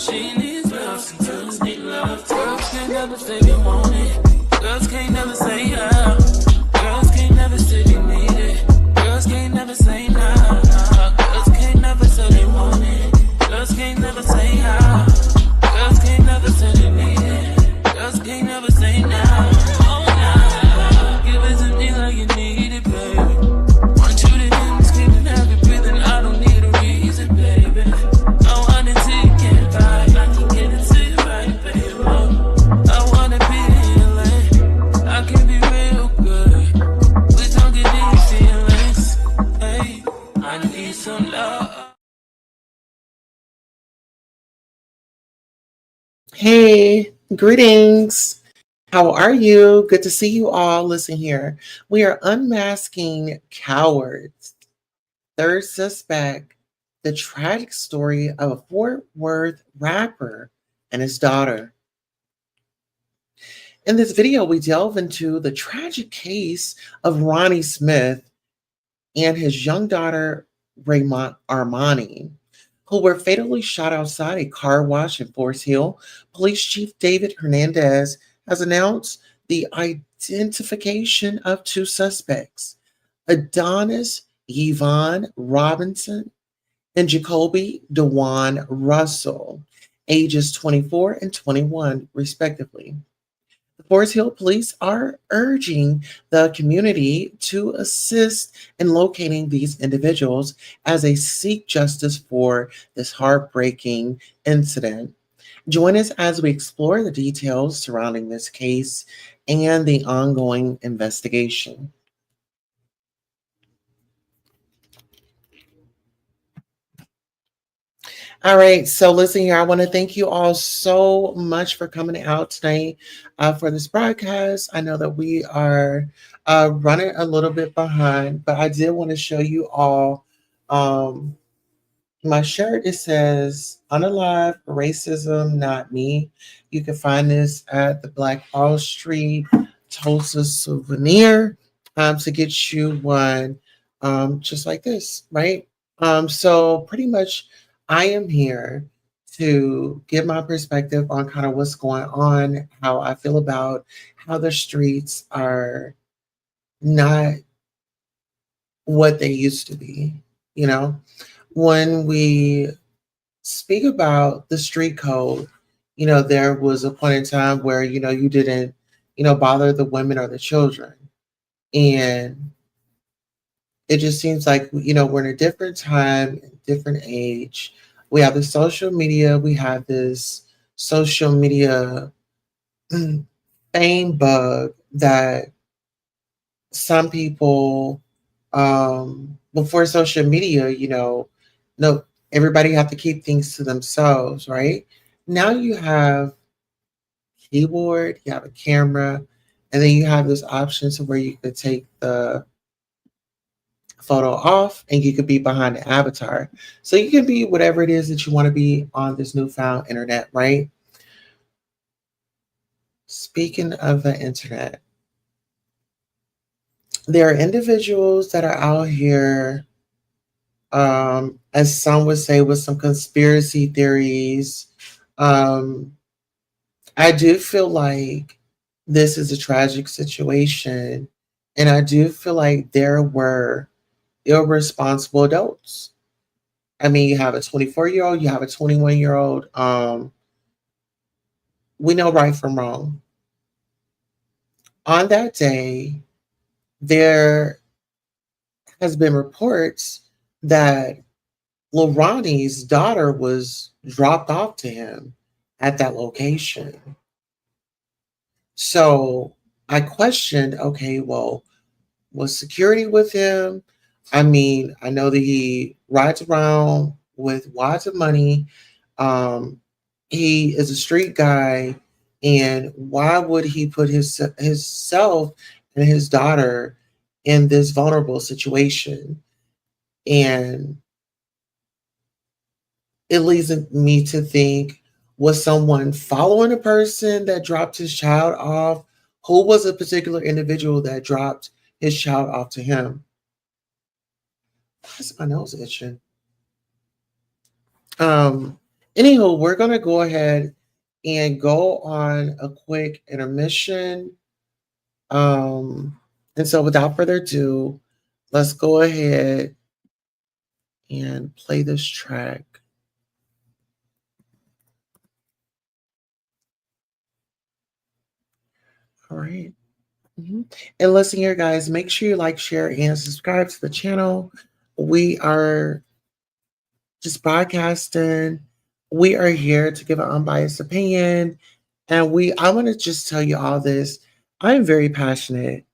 She needs love, some girls need love. Girls can't never say they want it. Girls can't never say yeah. Girls can't never say they need it. Girls can't never say nah. Girls can't never say they want it. Girls can't never say yeah. Girls can't never say they need it. Girls can't never say nah. Oh nah. Give it to me like you need it, baby. Want you to hear me screaming, have you breathing. I don't need a reason, baby. I want it till you can't fight. I can get it to you right, baby. I wanna be healing. I can be real good. We don't get these feelings. Hey, I need some love. Hey, greetings. How are you? Good to see you all. Listen here. We are unmasking cowards. Third suspect, the tragic story of a Fort Worth rapper and his daughter. In this video, we delve into the tragic case of Ronnie Smith and his young daughter, Raymond Armani, who were fatally shot outside a car wash in Forest Hill. Police Chief David Hernandez has announced the identification of two suspects, Adonis Yeavon Robinson and Jakobie Dajuan Russell, ages 24 and 21, respectively. The Forest Hill Police are urging the community to assist in locating these individuals as they seek justice for this heartbreaking incident. Join us as we explore the details surrounding this case and the ongoing investigation. All right, so listen here. I want to thank you all so much for coming out tonight for this broadcast. I know that we are running a little bit behind, but I did want to show you all my shirt. It says "Unalive Racism, Not Me." You can find this at the Black Wall Street Tulsa Souvenir to get you one just like this, right? So pretty much I am here to give my perspective on kind of what's going on, how I feel about how the streets are not what they used to be. You know, when we speak about the street code, there was a point in time where, you didn't, bother the women or the children. And it just seems like, we're in a different time, different age. We have the social media, we have this social media fame bug that some people, before social media, no, everybody have to keep things to themselves, right? Now you have keyboard, you have a camera, and then you have this option to where you could take the photo off and you could be behind the avatar. So you can be whatever it is that you want to be on this newfound internet, right? Speaking of the internet, there are individuals that are out here, as some would say, with some conspiracy theories. I do feel like this is a tragic situation, and I do feel like there were irresponsible adults. I mean, you have a 24-year-old, you have a 21-year-old. We know right from wrong. On that day, there has been reports that Lil Ronnie's daughter was dropped off to him at that location. So I questioned, okay, well, was security with him? I mean, I know that he rides around with wads of money. He is a street guy, and why would he put himself and his daughter in this vulnerable situation? And it leads me to think, was someone following a person that dropped his child off? Who was a particular individual that dropped his child off to him? Why is my nose itching? Anywho, we're gonna go ahead and go on a quick intermission. Um, and so without further ado, let's go ahead and play this track. All right. Mhm. And listen here, guys, make sure you like, share, and subscribe to the channel. We are just broadcasting. We are here to give an unbiased opinion. And I want to just tell you all this. I am very passionate.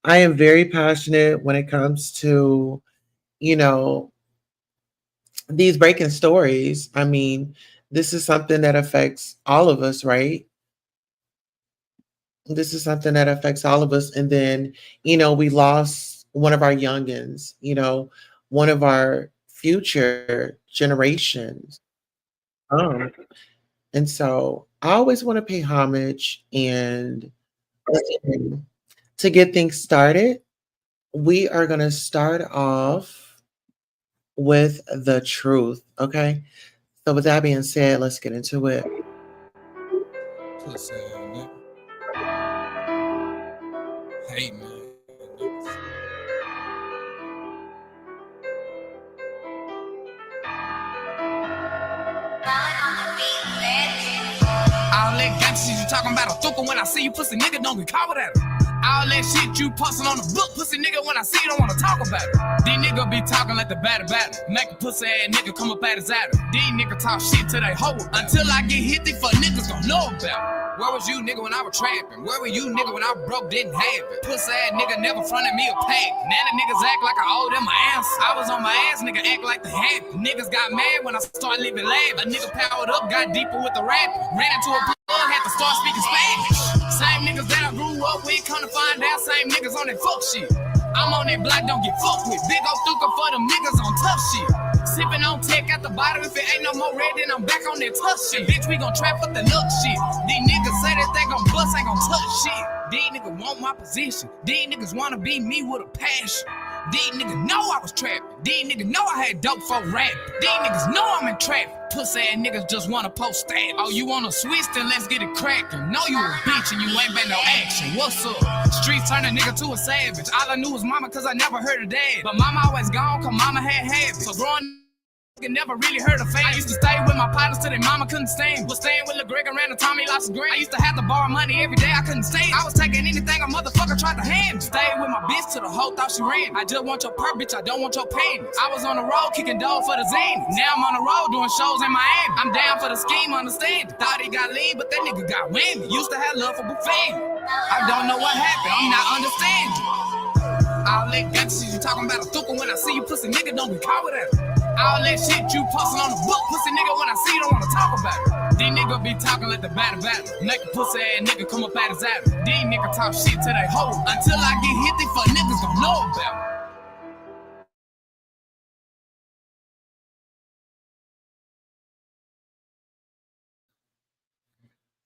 I am very passionate when it comes to, you know, these breaking stories. I mean, this is something that affects all of us, right? This is something that affects all of us. And then, we lost one of our youngins, one of our future generations. Um, and so I always want to pay homage and listen, to get things started, we are going to start off with the truth. Okay. So, with that being said, let's get into it. Pussy ass nigga. Hey man, niggas. All that gangsta shit you talking about a thooker when I see you pussy nigga don't get caught with that. All that shit you posting on the book, pussy nigga when I see you don't wanna talk about it. These niggas be talking like the batter. Make a pussy ass nigga come up at his adder. These niggas talk shit till they hoe. Until I get hit, these fuck niggas gon' know about it. Where was you, nigga, when I was trapping? Where were you, nigga, when I was broke, didn't have it? Pussy ass nigga never fronted me a pack. Now the niggas act like I owe them my answer. I was on my ass, nigga, act like the happy. Niggas got mad when I started living lab. A nigga powered up, got deeper with the rap. Ran into a plug, had to start speaking Spanish. Same niggas that I grew up with, come to find out, same niggas on that fuck shit. I'm on that block, don't get fucked with. Big old thuka for them niggas on tough shit. Sipping on tech at the bottom. If it ain't no more red, then I'm back on that tough shit. Bitch, we gon' trap for the look shit. These niggas say that they gon' bust, ain't gon' touch shit. These niggas want my position. These niggas wanna be me with a passion. These niggas know I was trapping. These niggas know I had dope for rap. These niggas know I'm in traffic. Pussy ass niggas just wanna post stats. Oh, you wanna switch? Then let's get it crackin'. Know you a bitch and you ain't been no action. What's up? Streets turn a nigga to a savage. All I knew was mama cause I never heard of dad. But mama always gone cause mama had habits. So growing never really heard of fame. I used to stay with my partners till their mama couldn't stand. Was staying with Lil Greg and ran to Tommy lost his grand. I used to have to borrow money every day, I couldn't stand. I was taking anything a motherfucker tried to hand. Stayed with my bitch till the whole thought she ran. I just want your perk, bitch, I don't want your pain. I was on the road kicking dough for the zany. Now I'm on the road doing shows in Miami. I'm down for the scheme, understand. Thought he got lean, but that nigga got whammy. Used to have love for buffet. I don't know what happened, I'm not understanding. All that gangsta shit you talking about a thooker when I see you pussy nigga don't be caught with that. All that shit you posting on the book, pussy nigga when I see you don't wanna talk about it. These niggas be talking like the batter. Make a pussy ass nigga come up at his adder. These niggas talk shit till they hoe. Until I get hit, these fuck niggas gon' know about it.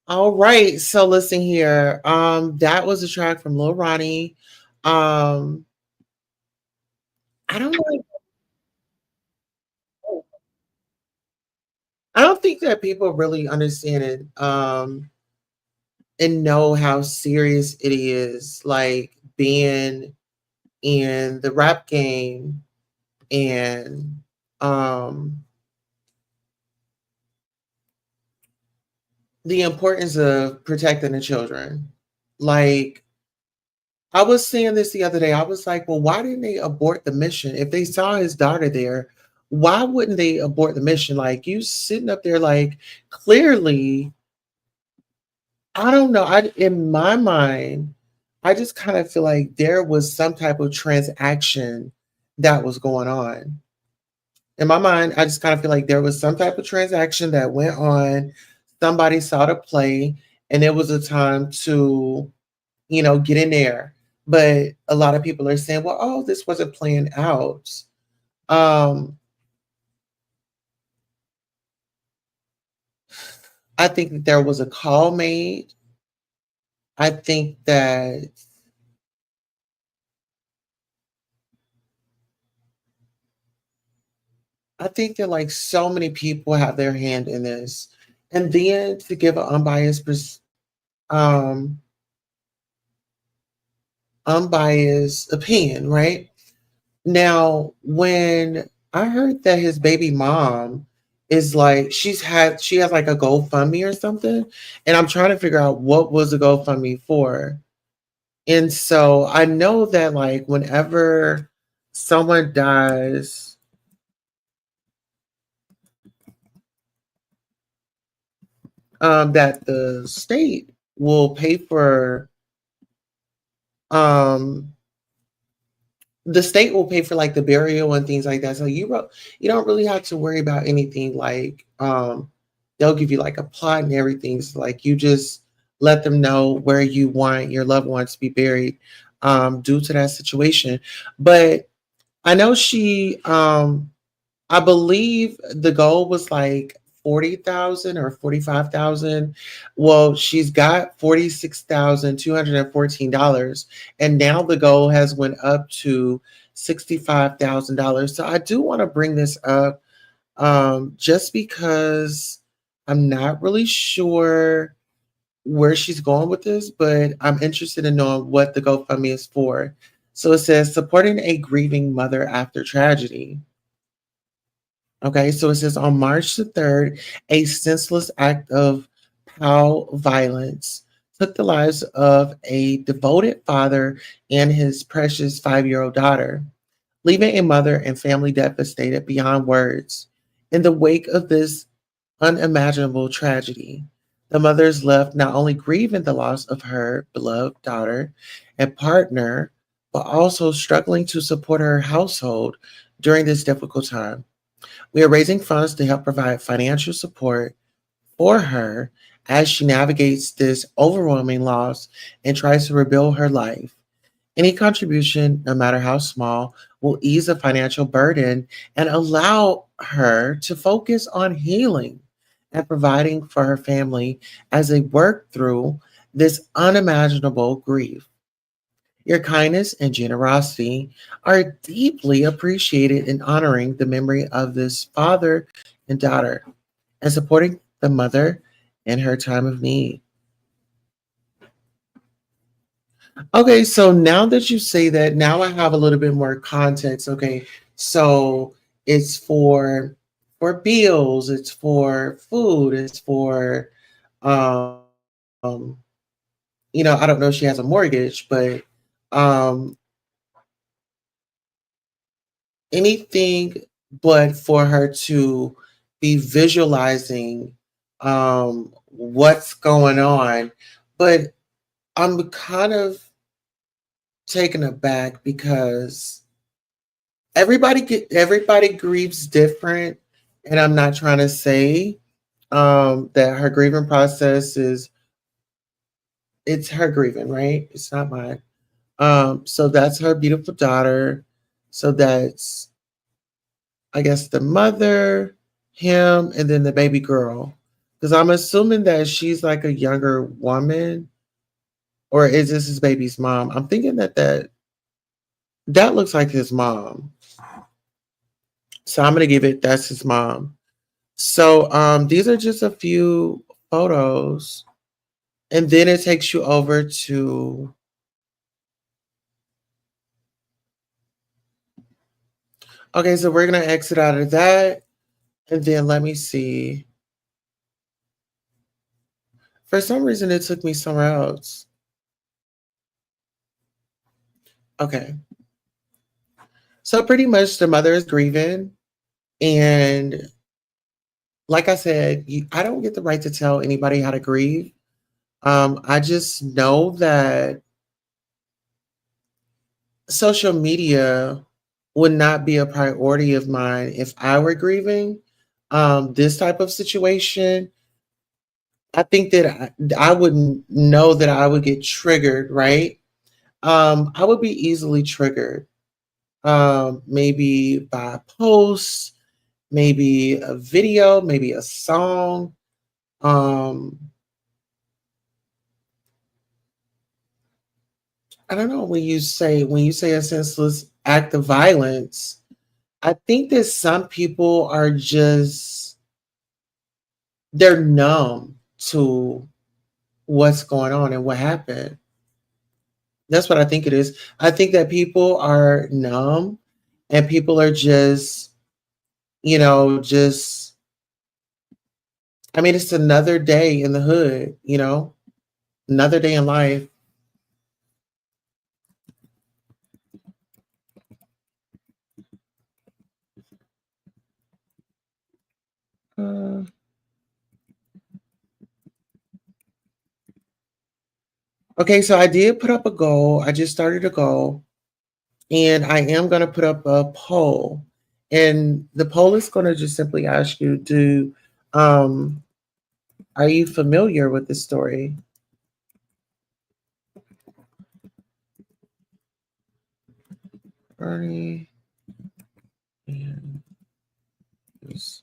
All right. So listen here. That was a track from Lil Ronnie. Um, I don't know. I don't think that people really understand it and know how serious it is, like being in the rap game and um the importance of protecting the children. Like I was saying this the other day. I was like, well, why didn't they abort the mission? If they saw his daughter there, why wouldn't they abort the mission? Like you sitting up there, like clearly, I don't know. In my mind, I just kind of feel like there was some type of transaction that was going on. In my mind, I just kind of feel like there was some type of transaction that went on. Somebody saw the play, and it was a time to, get in there. But a lot of people are saying, well, oh, this wasn't playing out. Um, I think that there was a call made. I think that I think that like so many people have their hand in this. And then to give an um unbiased opinion, right? Now, when I heard that his baby mom is like she has like a GoFundMe or something, and I'm trying to figure out what was the GoFundMe for. And so I know that like whenever someone dies, that the state will pay for um the state will pay for like the burial and things like that. So you don't really have to worry about anything like they'll give you like a plot and everything. So like you just let them know where you want your loved ones to be buried due to that situation. But I know I believe the goal was like 40,000 or 45,000. Well, she's got $46,214, and now the goal has went up to $65,000. So I do want to bring this up, just because I'm not really sure where she's going with this, but I'm interested in knowing what the GoFundMe is for. So it says supporting a grieving mother after tragedy. Okay, so it says on March the 3rd, a senseless act of POW violence took the lives of a devoted father and his precious 5-year-old daughter, leaving a mother and family devastated beyond words. In the wake of this unimaginable tragedy, the mother is left not only grieving the loss of her beloved daughter and partner, but also struggling to support her household during this difficult time. We are raising funds to help provide financial support for her as she navigates this overwhelming loss and tries to rebuild her life. Any contribution, no matter how small, will ease the financial burden and allow her to focus on healing and providing for her family as they work through this unimaginable grief. Your kindness and generosity are deeply appreciated in honoring the memory of this father and daughter and supporting the mother in her time of need. Okay, so now that you say that, now I have a little bit more context. Okay, so it's for bills, it's for food, it's for I don't know if she has a mortgage, but um anything but for her to be visualizing what's going on. But I'm kind of taken aback because everybody grieves different, and I'm not trying to say that her grieving process is it's her grieving, right? It's not mine. So that's her beautiful daughter. So that's, I guess, the mother, him, and then the baby girl. Because I'm assuming that she's like a younger woman, or is this his baby's mom? I'm thinking that looks like his mom. So I'm gonna give it that's his mom. So these are just a few photos, and then it takes you over to okay. So we're gonna exit out of that, and then let me see. For some reason, it took me somewhere else. Okay, so pretty much the mother is grieving, and like I said, I don't get the right to tell anybody how to grieve. I just know that social media would not be a priority of mine if I were grieving. This type of situation, I think that I wouldn't know that I would get triggered, right? I would be easily triggered. Maybe by a post, maybe a video, maybe a song. Um, I don't know when you say a senseless act of violence. I think that some people are just they're numb to what's going on and what happened. That's what I think it is. I think that people are numb and people are just, just I mean, it's another day in the hood, another day in life. Uh, okay, so I did put up a goal. I just started a goal, and I am going to put up a poll. And the poll is going to just simply ask you, um, are you familiar with this story? Ronnie and his-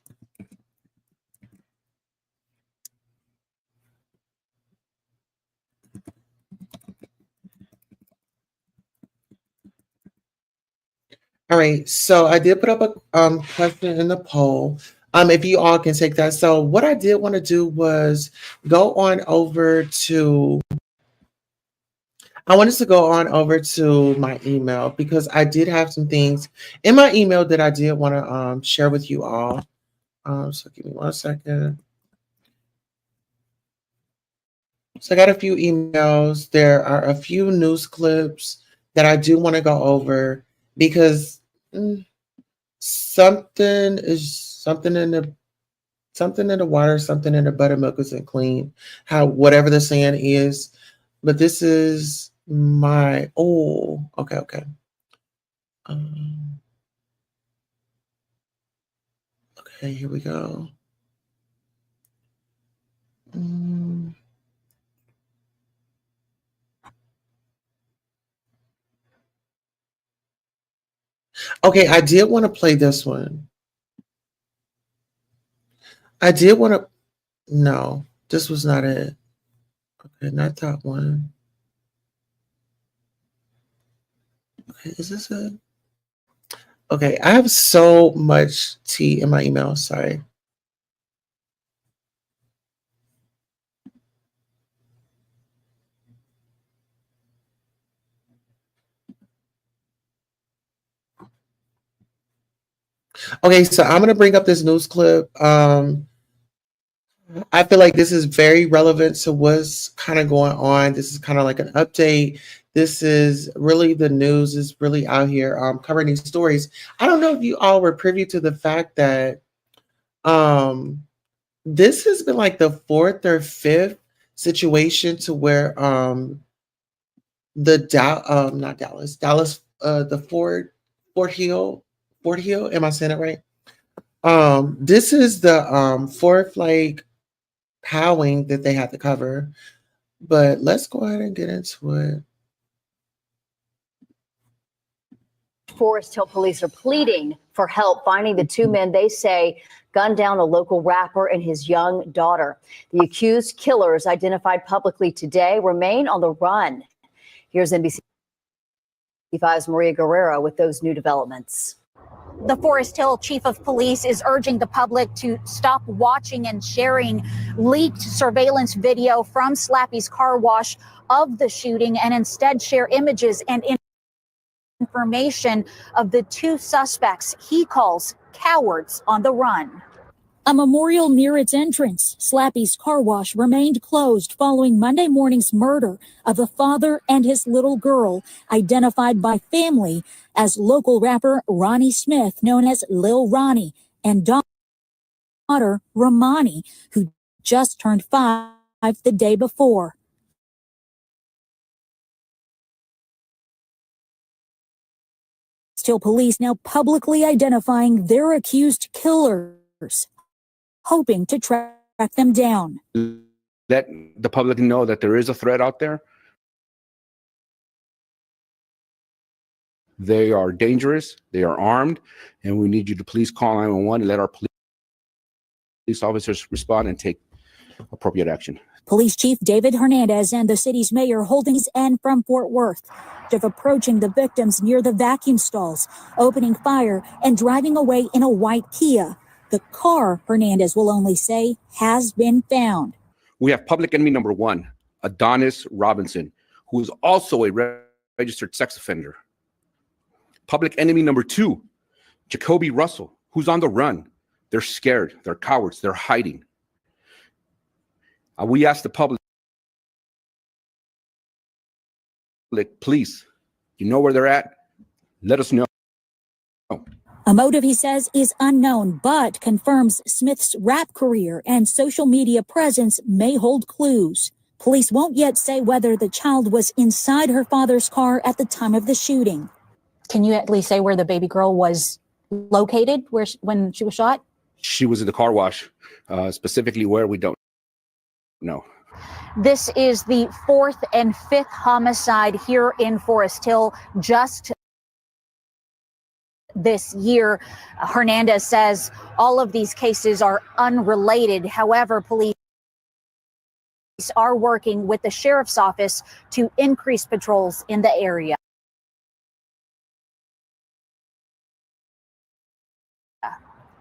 All right, so I did put up a question in the poll. If you all can take that. So what I did want to do was go on over to I wanted to go on over to my email because I did have some things in my email that I did want to share with you all. So give me 1 second. So I got a few emails. There are a few news clips that I do want to go over because something is something in the water, something in the buttermilk isn't clean. How whatever the saying is, but this is my okay. Um, okay, here we go. Mm, okay, I did want to play this one. I did want to. No, this was not it. Okay, not that one. Okay, is this it? Okay, I have so much tea in my email. Sorry. Okay, so I'm gonna bring up this news clip. I feel like this is very relevant to what's kind of going on. This is kind of like an update. This is really the news is really out here covering these stories. I don't know if you all were privy to the fact that um, this has been like the fourth or fifth situation to where not Dallas, the Fort Hill, Fort Hill. Am I saying it right? This is the fourth like howling that they had to cover. But let's go ahead and get into it. Forest Hill police are pleading for help finding the two men they say gunned down a local rapper and his young daughter. The accused killers, identified publicly today, remain on the run. Here's NBC5's Maria Guerrero with those new developments. The Forest Hill chief of police is urging the public to stop watching and sharing leaked surveillance video from Slappy's car wash of the shooting and instead share images and information of the two suspects he calls cowards on the run. A memorial near its entrance, Slappy's car wash, remained closed following Monday morning's murder of a father and his little girl, identified by family as local rapper Ronnie Smith, known as Lil Ronnie, and daughter Ramani, who just turned 5 the day before. Still, police now publicly identifying their accused killers, hoping to track them down. Let the public know that there is a threat out there. They are dangerous, they are armed, and we need you to please call 911 and let our police officers respond and take appropriate action. Police Chief David Hernandez and the city's mayor holding his end from Fort Worth of approaching the victims near the vacuum stalls, opening fire and driving away in a white Kia. The car, Hernandez will only say, has been found. We have public enemy number one, Adonis Robinson, who is also a registered sex offender. Public enemy number two, Jakobie Russell, who's on the run. They're scared. They're cowards. They're hiding. We ask the public, please, you know where they're at? Let us know. A motive, he says, is unknown, but confirms Smith's rap career and social media presence may hold clues. Police won't yet say whether the child was inside her father's car at the time of the shooting. Can you at least say where the baby girl was located when she was shot? She was in the car wash. Specifically where, we don't know. This is the fourth and fifth homicide here in Forest Hill just this year. Hernandez says all of these cases are unrelated. However, police are working with the sheriff's office to increase patrols in the area.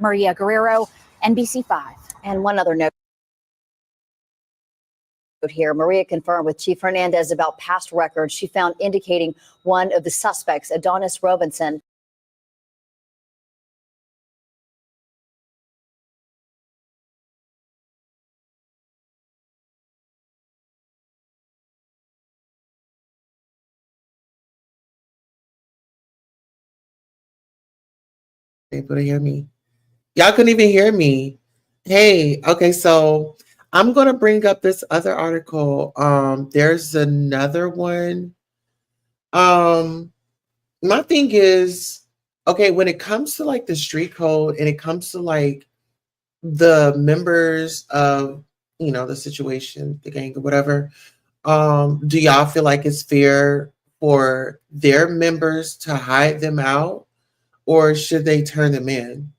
Maria Guerrero, NBC5. And one other note here. Maria confirmed with Chief Hernandez about past records she found indicating one of the suspects, Adonis Robinson. Able to hear me? Y'all couldn't even hear me. Hey, okay, so I'm gonna bring up this other article. There's another one. My thing is, okay, when it comes to like the street code and it comes to like the members of, you know, the situation, the gang or whatever, do y'all feel like it's fair for their members to hide them out, or should they turn them in?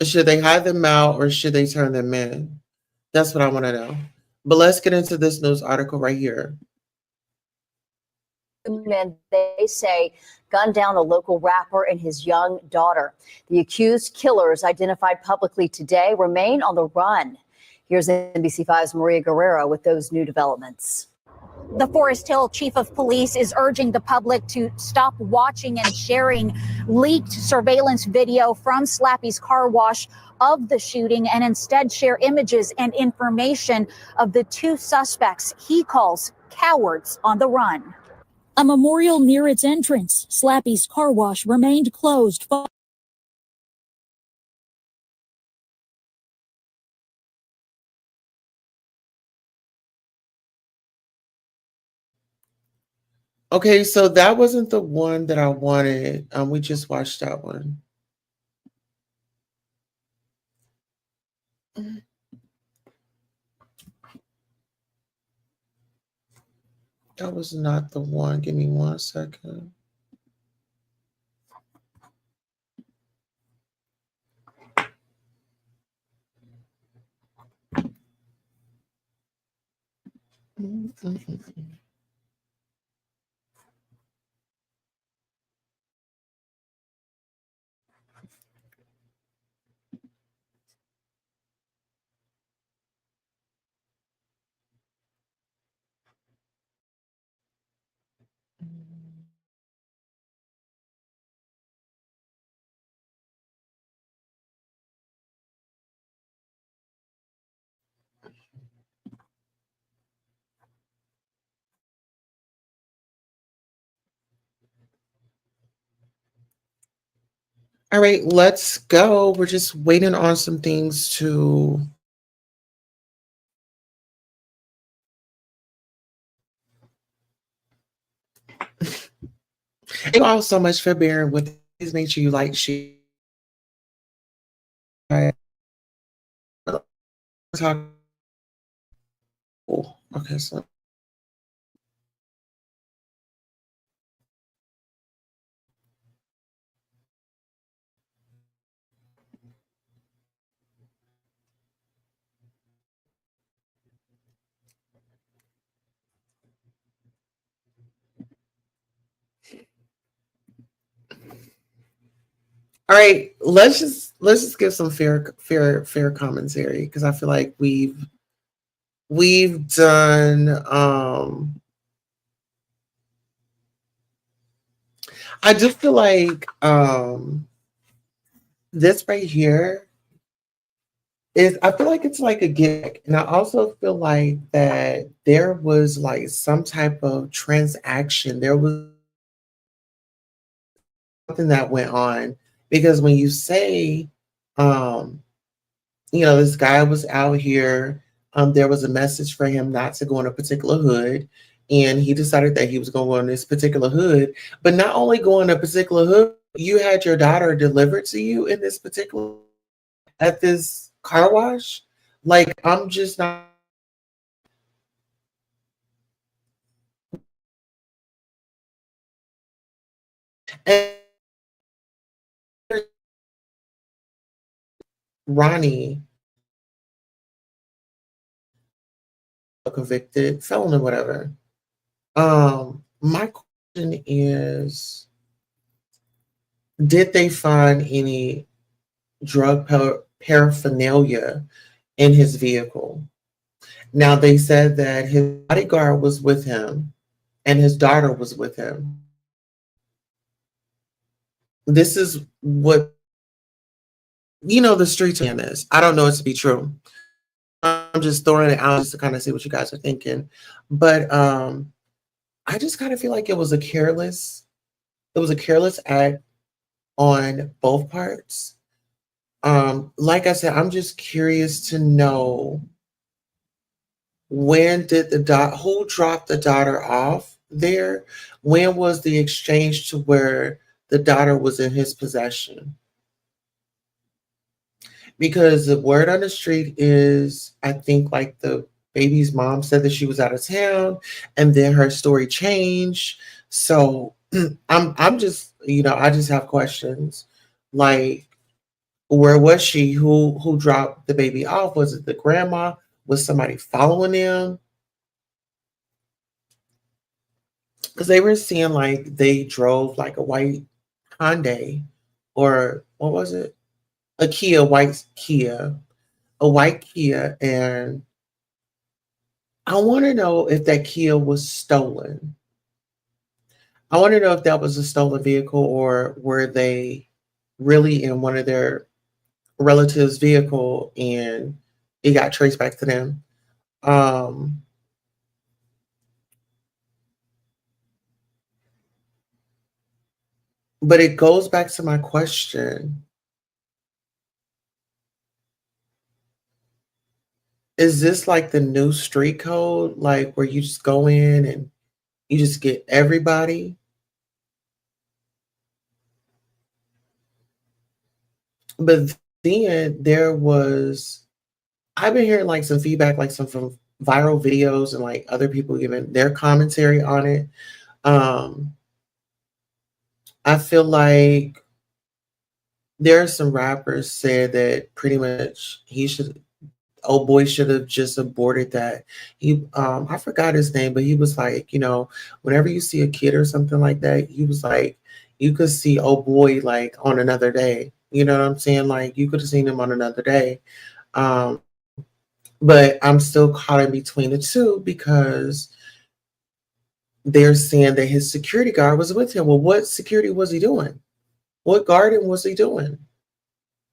Should they hide them out or should they turn them in? That's what I want to know. But let's get into this news article right here. Men, they say, gunned down a local rapper and his young daughter. The accused killers, identified publicly today, remain on the run. Here's NBC5's Maria Guerrero with those new developments. The Forest Hill Chief of Police is urging the public to stop watching and sharing leaked surveillance video from Slappy's car wash of the shooting and instead share images and information of the two suspects he calls cowards on the run. A memorial near its entrance, Slappy's car wash, remained closed. Okay, so that wasn't the one that I wanted. We just watched that one. That was not the one. Give me 1 second. All right, let's go. We're just waiting on some things to. Thank you all so much for bearing with us. Please make sure you like, share. Okay, so. All right, let's just give some fair commentary because I feel like we've done I just feel like this right here is I feel like it's like a gimmick. And I also feel like that there was like some type of transaction. There was something that went on because when you say um this guy was out here. There was a message for him not to go in a particular hood, and he decided that he was going to go in this particular hood. But not only go in a particular hood, you had your daughter delivered to you in this particular at this car wash. Like I'm just not. And Ronnie, a convicted felon or whatever. My question is, did they find any drug paraphernalia in his vehicle? Now, they said that his bodyguard was with him and his daughter was with him. This is what, the streets are in this. I don't know it to be true. I'm just throwing it out just to kind of see what you guys are thinking. But I just kind of feel like it was a careless act on both parts. Like I said, I'm just curious to know when did who dropped the daughter off there? When was the exchange to where the daughter was in his possession? Because the word on the street is, I think, like the baby's mom said that she was out of town, and then her story changed. So I'm just, I just have questions. Like, where was she? Who dropped the baby off? Was it the grandma? Was somebody following them? Because they were seeing like they drove like a white Hyundai, or what was it? A white Kia, and I want to know if that Kia was stolen. I want to know if that was a stolen vehicle or were they really in one of their relatives' vehicle and it got traced back to them. Um, but it goes back to my question. Is this like the new street code, like where you just go in and you just get everybody? But then I've been hearing like some feedback, like some from viral videos and like other people giving their commentary on it. Um, I feel like there are some rappers said that pretty much old boy should have just aborted that. I forgot his name, but he was like, whenever you see a kid or something like that, he was like, you could see old boy like on another day. You know what I'm saying? Like you could have seen him on another day. Um, but I'm still caught in between the two because they're saying that his security guard was with him. Well, what security was he doing? What guarding was he doing?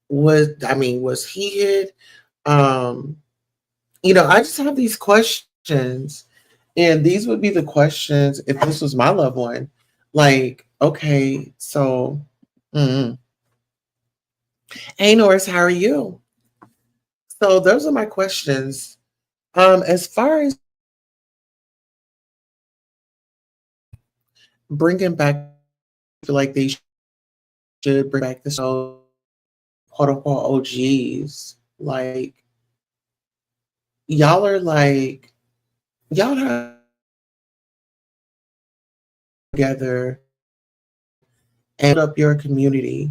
Was he hid? Um, I just have these questions, and these would be the questions if this was my loved one. Like, okay, so, hey, Norris, how are you? So those are my questions. As far as bringing back, I feel like they should bring back the show, quote unquote OGs. Like, y'all are like, y'all have together and up your community.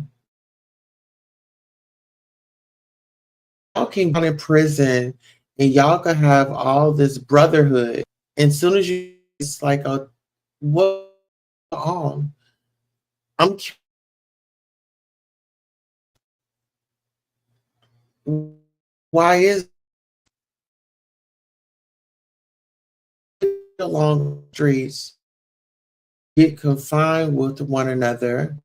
Y'all can go in prison and y'all can have all this brotherhood. And soon as it's like what on? I'm Why is along streets get confined with one another?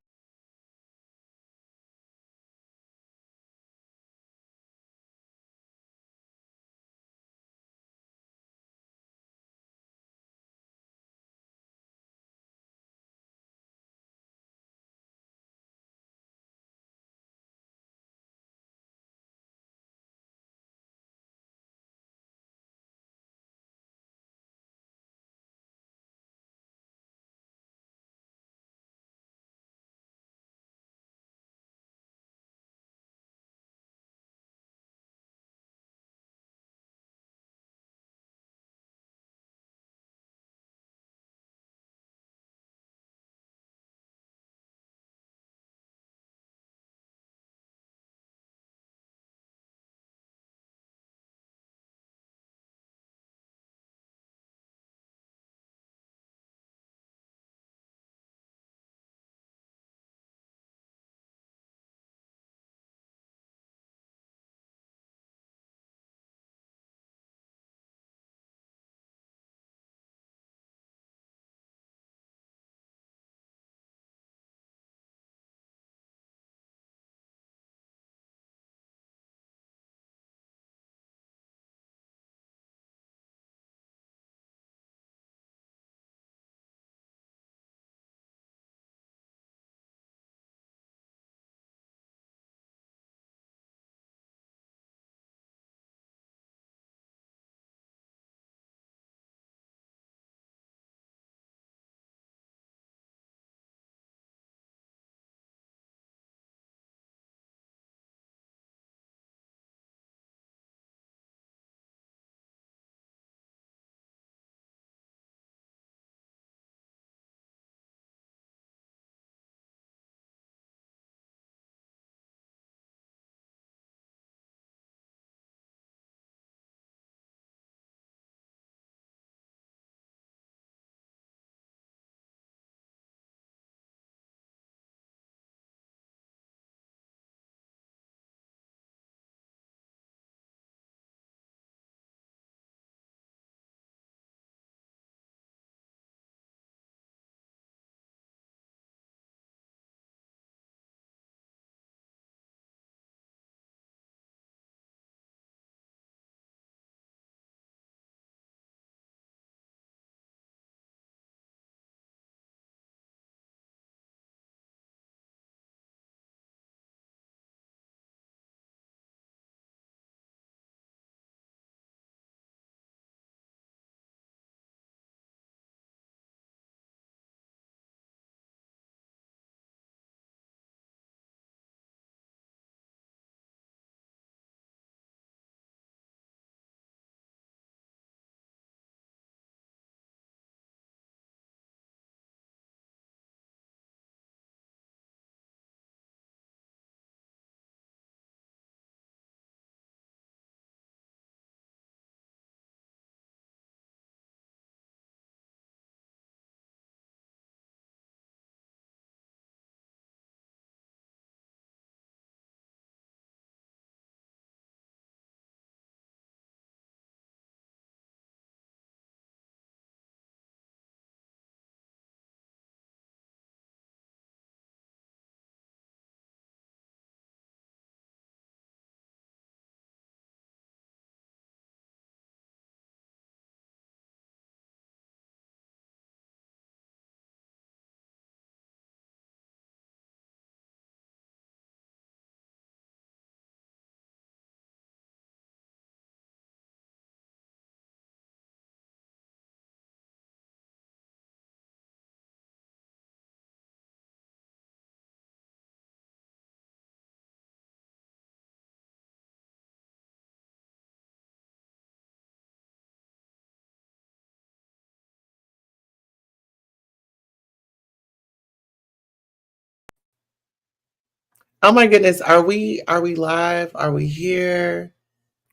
Oh my goodness, are we live? Are we here?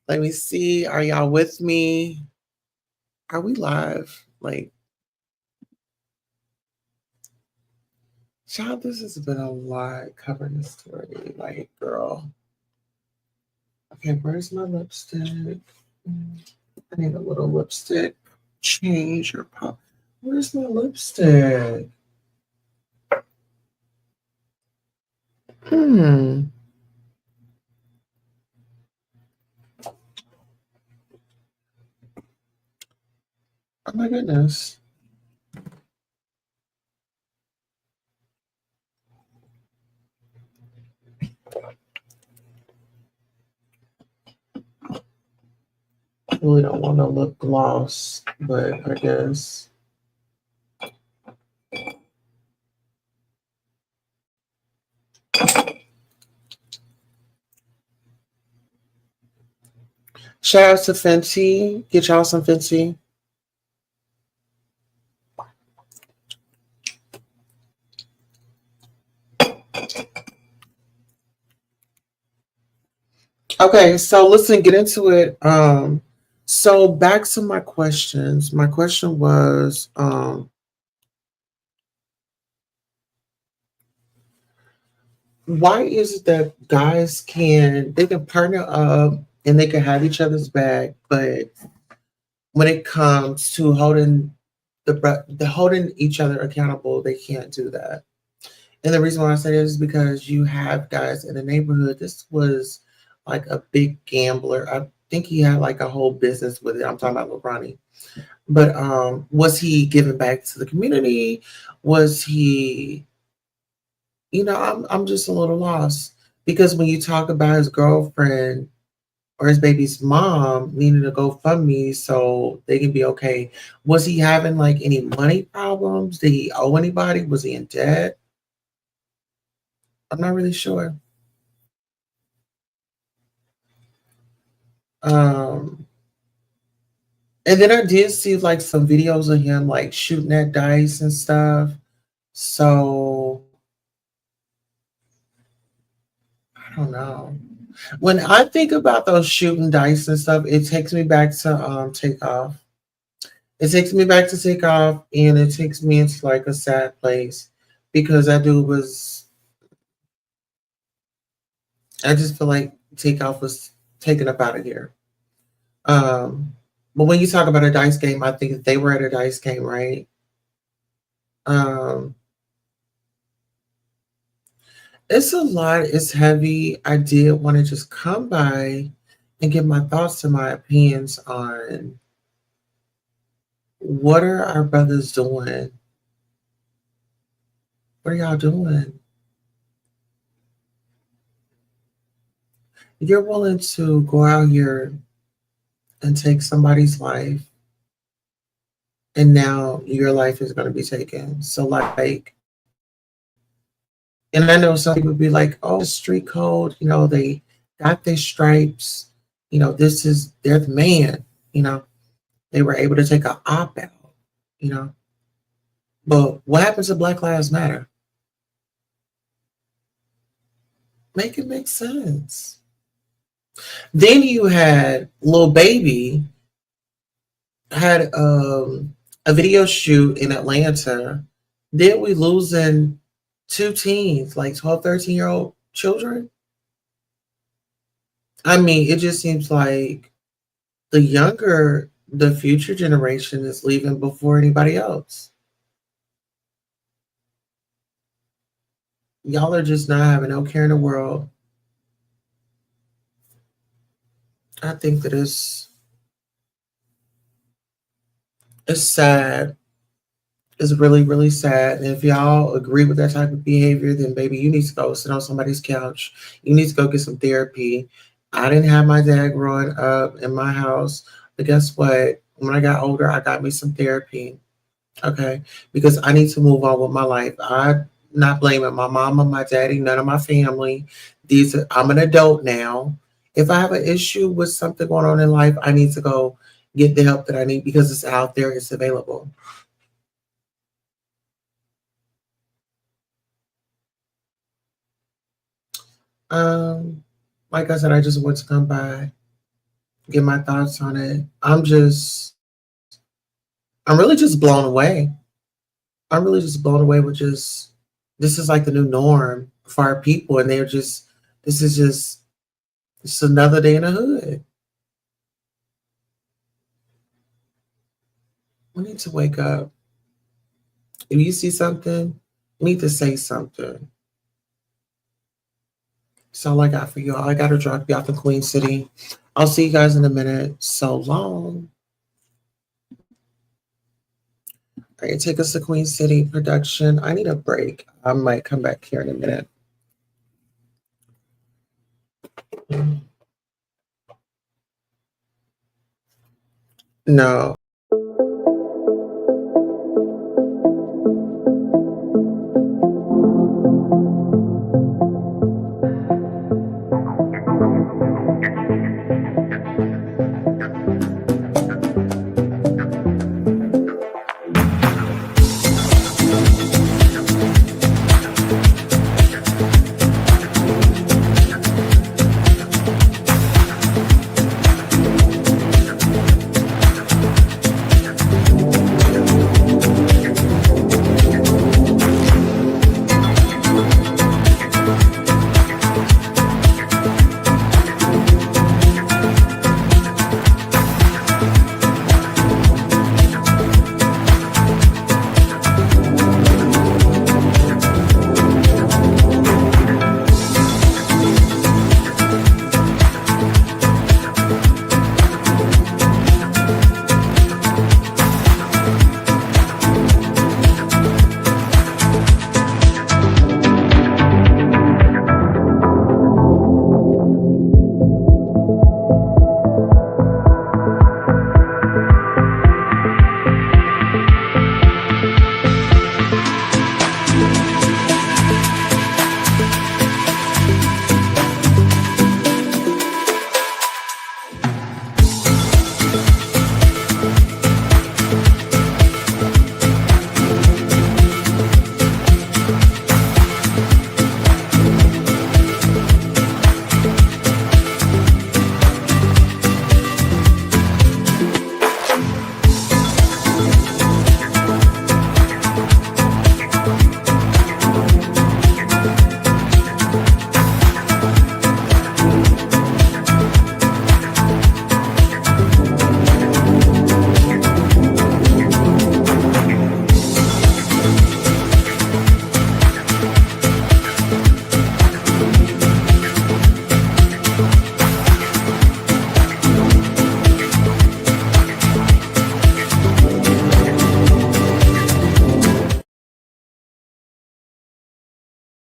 Let me see. Are y'all with me? Are we live? Like, child, this has been a lot covering this story. Like, girl. Okay, where's my lipstick? I need a little lipstick change or pop. Where's my lipstick? Hmm. Oh my goodness. I really don't want to lip gloss, but I guess. Shout out to Fenty. Get y'all some Fenty. Okay, so listen, get into it. So back to my questions. My question was, why is it that guys they can partner up and they can have each other's back, but when it comes to holding the holding each other accountable, they can't do that. And the reason why I say this is because you have guys in the neighborhood. This was like a big gambler. I think he had like a whole business with it. I'm talking about with Ronnie. But was he giving back to the community? Was he, I'm just a little lost. Because when you talk about his girlfriend or his baby's mom needing to go fund me so they can be okay, was he having like any money problems? Did he owe anybody? Was he in debt? I'm not really sure. Um, and then I did see like some videos of him like shooting at dice and stuff. So I don't know. When I think about those shooting dice and stuff, it takes me back to Takeoff. It takes me back to Takeoff, and it takes me into like a sad place because that dude was. I just feel like Takeoff was taken up out of here. But when you talk about a dice game, I think they were at a dice game, right? Um, it's a lot. It's heavy. I did want to just come by and give my thoughts and my opinions on what are our brothers doing? What are y'all doing? You're willing to go out here and take somebody's life, and now your life is going to be taken. So, like, and I know some people be like, oh, it's street code, they got their stripes, they're the man, they were able to take an op out, you know. But what happens to Black Lives Matter? Make it make sense. Then you had Lil Baby had a video shoot in Atlanta. Then we losing two teens, like 12, 13-year-old children. I mean, it just seems like the future generation is leaving before anybody else. Y'all are just not having no care in the world. I think that it's sad. It's really, really sad. And if y'all agree with that type of behavior, then baby, you need to go sit on somebody's couch. You need to go get some therapy. I didn't have my dad growing up in my house, but guess what? When I got older, I got me some therapy. Okay, because I need to move on with my life. I'm not blaming my mama, my daddy, none of my family. I'm an adult now. If I have an issue with something going on in life, I need to go get the help that I need because it's out there, it's available. Like I said, I just want to come by, get my thoughts on it. I'm really just blown away. I'm really just blown away with this is like the new norm for our people, and this is just It's another day in the hood. We need to wake up. If you see something, you need to say something. That's all I got for y'all. I got to drop you off in Queen City. I'll see you guys in a minute. So long. All right, take us to Queen City production. I need a break. I might come back here in a minute. No.